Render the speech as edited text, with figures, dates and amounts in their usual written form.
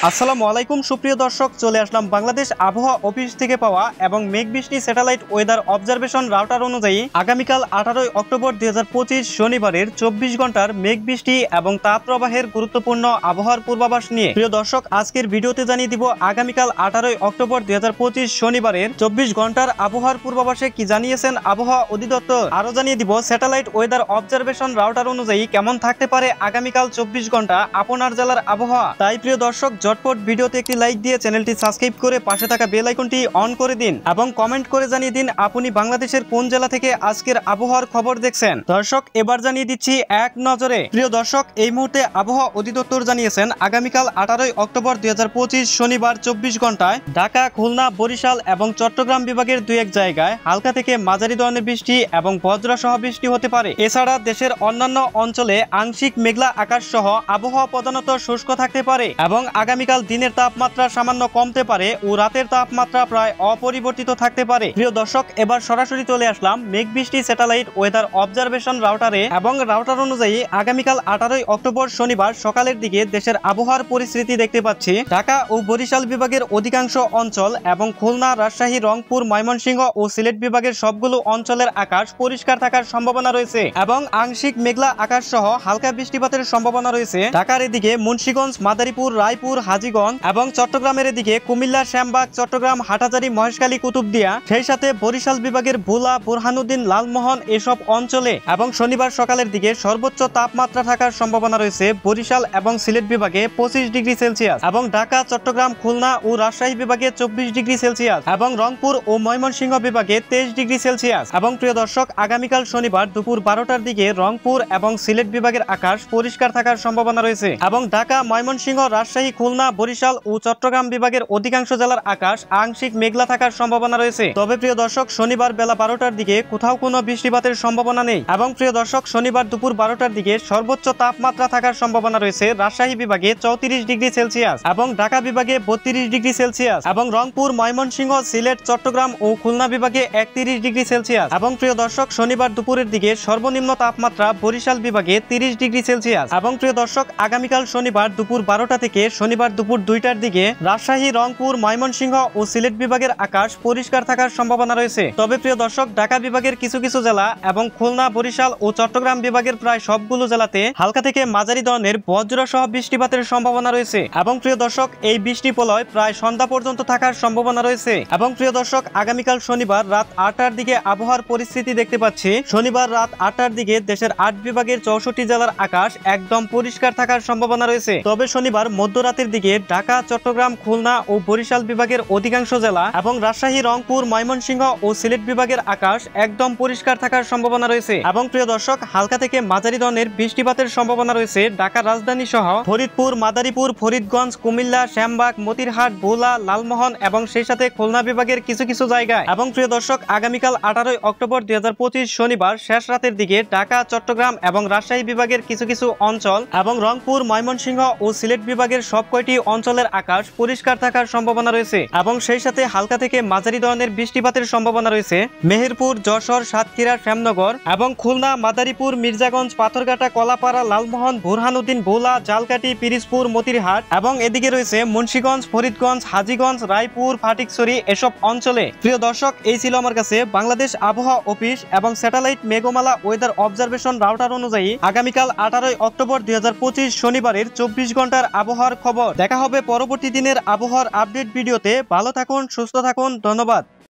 আসসালামু আলাইকুম সুপ্রিয় দর্শক, চলে আসলাম বাংলাদেশ আবহাওয়া অফিস থেকে পাওয়া এবং মেঘ বৃষ্টি স্যাটেলাইট ওয়েদার অবজারভেশন রাউটার অনুযায়ী আগামীকাল 18 অক্টোবর 2025 শনিবারের 24 ঘন্টার মেঘ বৃষ্টি এবং তাপপ্রবাহের গুরুত্বপূর্ণ আবহাওয়ার পূর্বাভাস নিয়ে। প্রিয় দর্শক, আজকের ভিডিওতে জানিয়ে দিব আগামীকাল 18 অক্টোবর 2025 শনিবারের 24 ঘন্টার আবহাওয়ার পূর্বাভাসে কি জানিয়েছেন আবহাওয়া অধিদপ্তর। আরো জানিয়ে দিব স্যাটেলাইট ওয়েদার অবজারভেশন রাউটার অনুযায়ী কেমন থাকতে পারে আগামীকাল 24 ঘন্টা আপনার জেলার আবহাওয়া। তাই প্রিয় দর্শক, ঝটপট ভিডিওতে একটি লাইক দিয়ে চ্যানেলটি সাবস্ক্রাইব করে পাশে থাকা বেল আইকনটি অন করে দিন এবং কমেন্ট করে জানিয়ে দিন আপনি বাংলাদেশের কোন জেলা থেকে আজকের আবহাওয়ার খবর দেখছেন। দর্শক, এবার জানিয়ে দিচ্ছি এক নজরে। প্রিয় দর্শক, এই মুহূর্তে আবহাওয়া অধিদপ্তর জানিয়েছেন আগামীকাল 18 অক্টোবর 2025 শনিবার 24 ঘন্টায় ঢাকা, খুলনা, বরিশাল এবং চট্টগ্রাম বিভাগের দুই এক জায়গায় হালকা থেকে মাঝারি ধরনের বৃষ্টি এবং বজ্রসহ বৃষ্টি হতে পারে। এছাড়া দেশের অন্যান্য অঞ্চলে আংশিক মেঘলা আকাশ সহ আবহাওয়া প্রধানত শুষ্ক থাকতে পারে এবং আগামীকাল দিনের তাপমাত্রা সামান্য কমতে পারে ও রাতের তাপমাত্রা প্রায় অপরিবর্তিত থাকতে পারে। প্রিয় দর্শক, এবার সরাসরি চলে আসলাম মেঘ বৃষ্টি স্যাটেলাইট ওয়েদার অবজারভেশন রাউটারে এবং রাউটার অনুযায়ী আগামীকাল 18 অক্টোবর শনিবার সকালের দিকে দেশের আবহাওয়ার পরিস্থিতি দেখতে পাচ্ছি। ঢাকা ও বরিশাল বিভাগের অধিকাংশ অঞ্চল এবং খুলনা, রাজশাহী, রংপুর, ময়মনসিংহ ও সিলেট বিভাগের সবগুলো অঞ্চলের আকাশ পরিষ্কার থাকার সম্ভাবনা রয়েছে এবং আংশিক মেঘলা আকাশ সহ হালকা বৃষ্টিপাতের সম্ভাবনা রয়েছে। ঢাকার এদিকে মুন্সিগঞ্জ, মাদারীপুর, রায়পুর, হাজীগঞ্জ এবং চট্টগ্রামের এদিকে কুমিল্লা, শ্যামবাগ, চট্টগ্রাম, হাটহাজারী, মহেশখালী, কুতুবদিয়া, সেই সাথে বরিশাল বিভাগের ভোলা, বুরহানুদ্দিন, লালমোহন এসব অঞ্চলে এবং শনিবার সকালের দিকে সর্বোচ্চ তাপমাত্রা থাকার সম্ভাবনা রয়েছে বরিশাল এবং সিলেট বিভাগে 25 ডিগ্রি সেলসিয়াস এবং ঢাকা, চট্টগ্রাম, খুলনা ও রাজশাহী বিভাগে 24 ডিগ্রি সেলসিয়াস এবং রংপুর ও ময়মনসিংহ বিভাগে 23 ডিগ্রি সেলসিয়াস। এবং প্রিয় দর্শক, আগামীকাল শনিবার দুপুর 12টার দিকে রংপুর এবং সিলেট বিভাগের আকাশ পরিষ্কার থাকার সম্ভাবনা রয়েছে এবং ঢাকা, ময়মনসিংহ, রাজশাহী, খুলনা, বরিশাল ও চট্টগ্রাম বিভাগের অধিকাংশ জেলার আকাশ আংশিক মেঘলা থাকার সম্ভাবনা রয়েছে। তবে প্রিয় দর্শক, শনিবার বেলা 12টার দিকে কোথাও কোনো বৃষ্টিপাতের সম্ভাবনা নেই এবং প্রিয় দর্শক, শনিবার দুপুর 12টার দিকে সর্বোচ্চ তাপমাত্রা থাকার সম্ভাবনা রয়েছে রাজশাহী বিভাগে 34 ডিগ্রি সেলসিয়াস এবং ঢাকা বিভাগে 32 ডিগ্রি সেলসিয়াস এবং রংপুর, ময়মনসিংহ, সিলেট, চট্টগ্রাম ও খুলনা বিভাগে 31 ডিগ্রি সেলসিয়াস এবং প্রিয় দর্শক, শনিবার দুপুরের দিকে সর্বনিম্ন তাপমাত্রা বরিশাল বিভাগে 30 ডিগ্রি সেলসিয়াস এবং প্রিয় দর্শক, আগামীকাল শনিবার দুপুর 12টা থেকে শনিবার দুপুর 2টার দিকে রাজশাহী, রংপুর, ময়মনসিংহ ও সিলেট বিভাগের আকাশ পরিষ্কার থাকার সম্ভাবনা রয়েছে। তবে প্রিয় দর্শক, ঢাকা বিভাগের কিছু কিছু জেলা এবং খুলনা, বরিশাল ও চট্টগ্রাম বিভাগের প্রায় সবগুলো জেলাতে হালকা থেকে মাঝারি ধরনের বজ্রসহ বৃষ্টিপাতের সম্ভাবনা রয়েছে এবং প্রিয় দর্শক, এই বৃষ্টি প্রলয় প্রায় সন্ধ্যা পর্যন্ত থাকার সম্ভাবনা রয়েছে এবং প্রিয় দর্শক, আগামীকাল শনিবার রাত 8টার দিকে আবহাওয়ার পরিস্থিতি দেখতে পাচ্ছি। শনিবার রাত 8টার দিকে দেশের 8 বিভাগের 64 জেলার আকাশ একদম পরিষ্কার থাকার সম্ভাবনা রয়েছে। তবে শনিবার মধ্যরাতের দিকে ঢাকা, চট্টগ্রাম, খুলনা ও বরিশাল বিভাগের অধিকাংশ জেলা এবং রাজশাহী, রংপুর, ময়মনসিংহ ও সিলেট বিভাগের আকাশ একদম পরিষ্কার থাকার সম্ভাবনা রয়েছে এবং প্রিয় দর্শক, হালকা থেকে মাঝারি ধরনের বৃষ্টিপাতের সম্ভাবনা রয়েছে ঢাকার রাজধানী সহ ফরিদপুর, মাদারীপুর, ফরিদগঞ্জ, কুমিল্লা, শ্যামবাগ, মতিরহাট, ভোলা, লালমোহন এবং সেই সাথে খুলনা বিভাগের কিছু কিছু জায়গায় এবং প্রিয় দর্শক, আগামীকাল 18 অক্টোবর 2025 শনিবার শেষ রাতের দিকে ঢাকা, চট্টগ্রাম এবং রাজশাহী বিভাগের কিছু কিছু অঞ্চল এবং রংপুর, ময়মনসিংহ ও সিলেট বিভাগের সব কয়টি অঞ্চলের আকাশ পরিষ্কার থাকার সম্ভাবনা রয়েছে এবং সেই সাথে হালকা থেকে মাঝারি ধরনের বৃষ্টিপাতের সম্ভাবনা রয়েছে মেহেরপুর, যশোর, সাতক্ষীরা, শ্যামনগর এবং খুলনা, মাদারীপুর, মির্জাগঞ্জ, পাথরঘাটা, কলাপাড়া, লালমোহন, বুরহানুদ্দিন, ভোলা, জালকাঠি, পিরিজপুর, মতিরহাট এবং এদিকে রয়েছে মুন্সিগঞ্জ, ফরিদগঞ্জ, হাজীগঞ্জ, রায়পুর, ফটিকছড়ি এসব অঞ্চলে। প্রিয় দর্শক, এই ছিল আমার কাছে বাংলাদেশ আবহাওয়া অফিস এবং স্যাটেলাইট মেঘমালা ওয়েদার অবজারভেশন রাউটার অনুযায়ী আগামীকাল 18 অক্টোবর 2025 শনিবারের 24 ঘন্টার আবহাওয়ার খবর। দেখা হবে পরবর্তী দিনের আবহাওয়ার আপডেট ভিডিওতে। ভালো থাকুন, সুস্থ থাকুন, ধন্যবাদ।